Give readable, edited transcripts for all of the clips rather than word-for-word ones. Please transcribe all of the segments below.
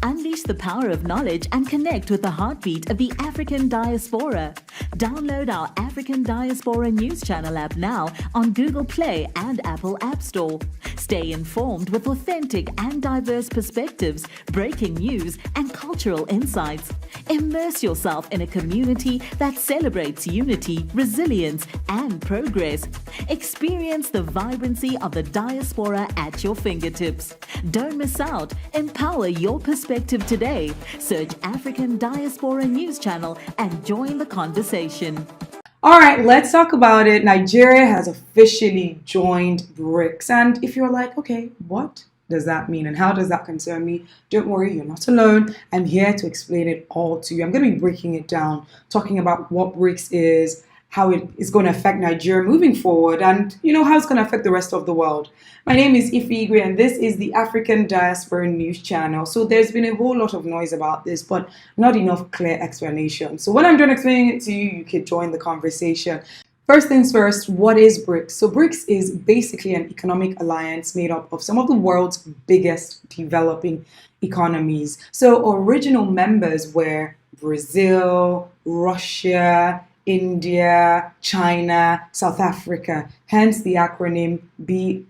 Unleash the power of knowledge and connect with the heartbeat of the African diaspora. Download our African Diaspora News Channel app now on Google Play and Apple App Store. Stay informed with authentic and diverse perspectives, breaking news, and cultural insights. Immerse yourself in a community that celebrates unity, resilience, and progress. Experience the vibrancy of the diaspora at your fingertips. Don't miss out. Empower your perspective today. Search African Diaspora News Channel and join the conversation. All right, let's talk about it. Nigeria has officially joined BRICS. And if you're like, okay, what does that mean and how does that concern me? Don't worry, you're not alone. I'm here to explain it all to you. I'm going to be breaking it down, talking about what BRICS is, how it is going to affect Nigeria moving forward, and how it's going to affect the rest of the world. My name is Ify Igwe, and this is the African Diaspora News Channel. So there's been a whole lot of noise about this, but not enough clear explanation. So when I'm done explaining it to you, you can join the conversation. First things first, what is BRICS? So BRICS is basically an economic alliance made up of some of the world's biggest developing economies. So original members were Brazil, Russia, India, China, South Africa, hence the acronym BRICS.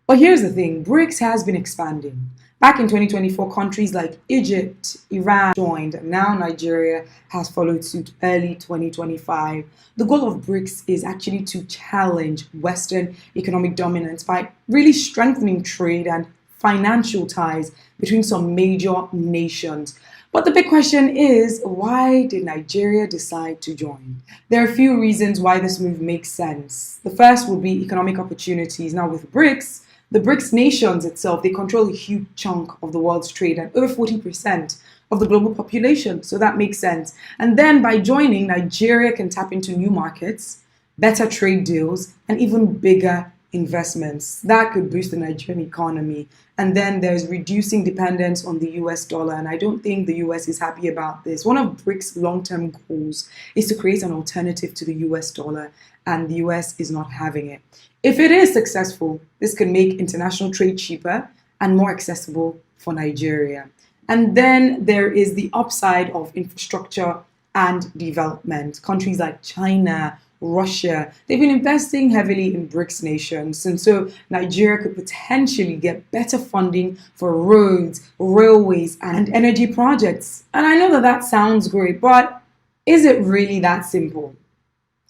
But here's the thing, BRICS has been expanding. Back in 2024, countries like Egypt, Iran joined, and now Nigeria has followed suit early 2025. The goal of BRICS is actually to challenge Western economic dominance by really strengthening trade and financial ties between some major nations. But the big question is, why did Nigeria decide to join? There are a few reasons why this move makes sense. The first would be economic opportunities. Now with BRICS, the BRICS nations itself, they control a huge chunk of the world's trade and over 40% of the global population. So that makes sense. And then by joining, Nigeria can tap into new markets, better trade deals, and even bigger investments. That could boost the Nigerian economy. And then there's reducing dependence on the US dollar. And I don't think the US is happy about this. One of BRICS' long-term goals is to create an alternative to the US dollar, and the US is not having it. If it is successful, this can make international trade cheaper and more accessible for Nigeria. And then there is the upside of infrastructure and development. Countries like China, Russia, they've been investing heavily in BRICS nations, and so Nigeria could potentially get better funding for roads, railways, and energy projects. And I know that that sounds great, but is it really that simple?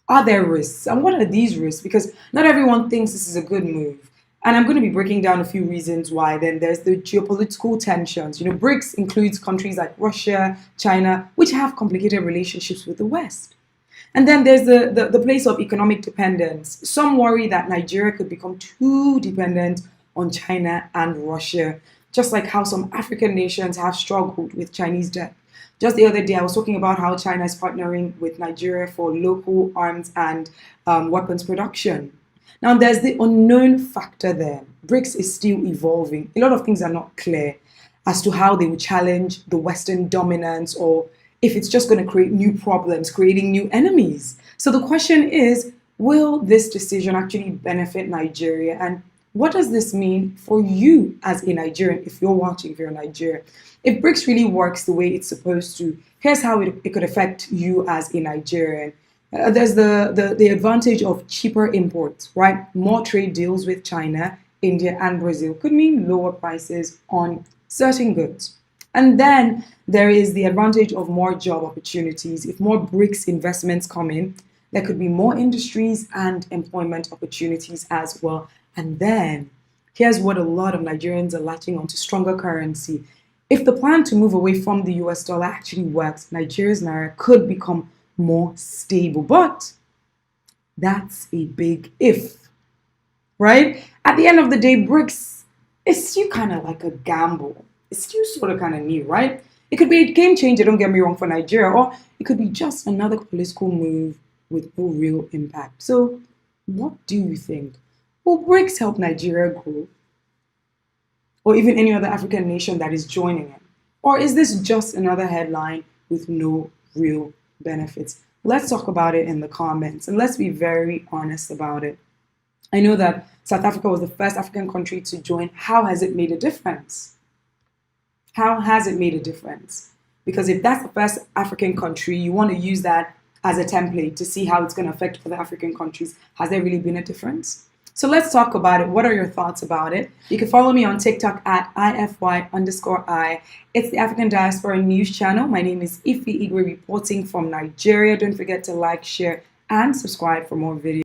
Are there risks? And what are these risks? Because not everyone thinks this is a good move. And I'm going to be breaking down a few reasons why. Then there's the geopolitical tensions. BRICS includes countries like Russia, China, which have complicated relationships with the West. And then there's the place of economic dependence. Some worry that Nigeria could become too dependent on China and Russia, just like how some African nations have struggled with Chinese debt. Just the other day, I was talking about how China is partnering with Nigeria for local arms and weapons production. Now, there's the unknown factor there. BRICS is still evolving. A lot of things are not clear as to how they will challenge the Western dominance, or if it's just going to create new problems, creating new enemies. So the question is, will this decision actually benefit Nigeria? And what does this mean for you as a Nigerian, if you're watching, if you're a Nigerian? If BRICS really works the way it's supposed to, here's how it could affect you as a Nigerian. There's the advantage of cheaper imports, right? More trade deals with China, India, and Brazil could mean lower prices on certain goods. And then there is the advantage of more job opportunities. If more BRICS investments come in, there could be more industries and employment opportunities as well. And then here's what a lot of Nigerians are latching onto: stronger currency. If the plan to move away from the US dollar actually works, Nigeria's naira could become more stable. But that's a big if, right? At the end of the day, BRICS is still kind of like a gamble. It's still sort of kind of new, right? It could be a game changer, don't get me wrong, for Nigeria, or it could be just another political move with no real impact. So what do you think? Will BRICS help Nigeria grow? Or even any other African nation that is joining it? Or is this just another headline with no real benefits? Let's talk about it in the comments, and let's be very honest about it. I know that South Africa was the first African country to join. How has it made a difference? How has it made a difference? Because if that's the first African country, you want to use that as a template to see how it's going to affect other African countries. Has there really been a difference? So let's talk about it. What are your thoughts about it? You can follow me on TikTok at IFY_I. It's the African Diaspora News Channel. My name is Ify Igwe, reporting from Nigeria. Don't forget to like, share, and subscribe for more videos.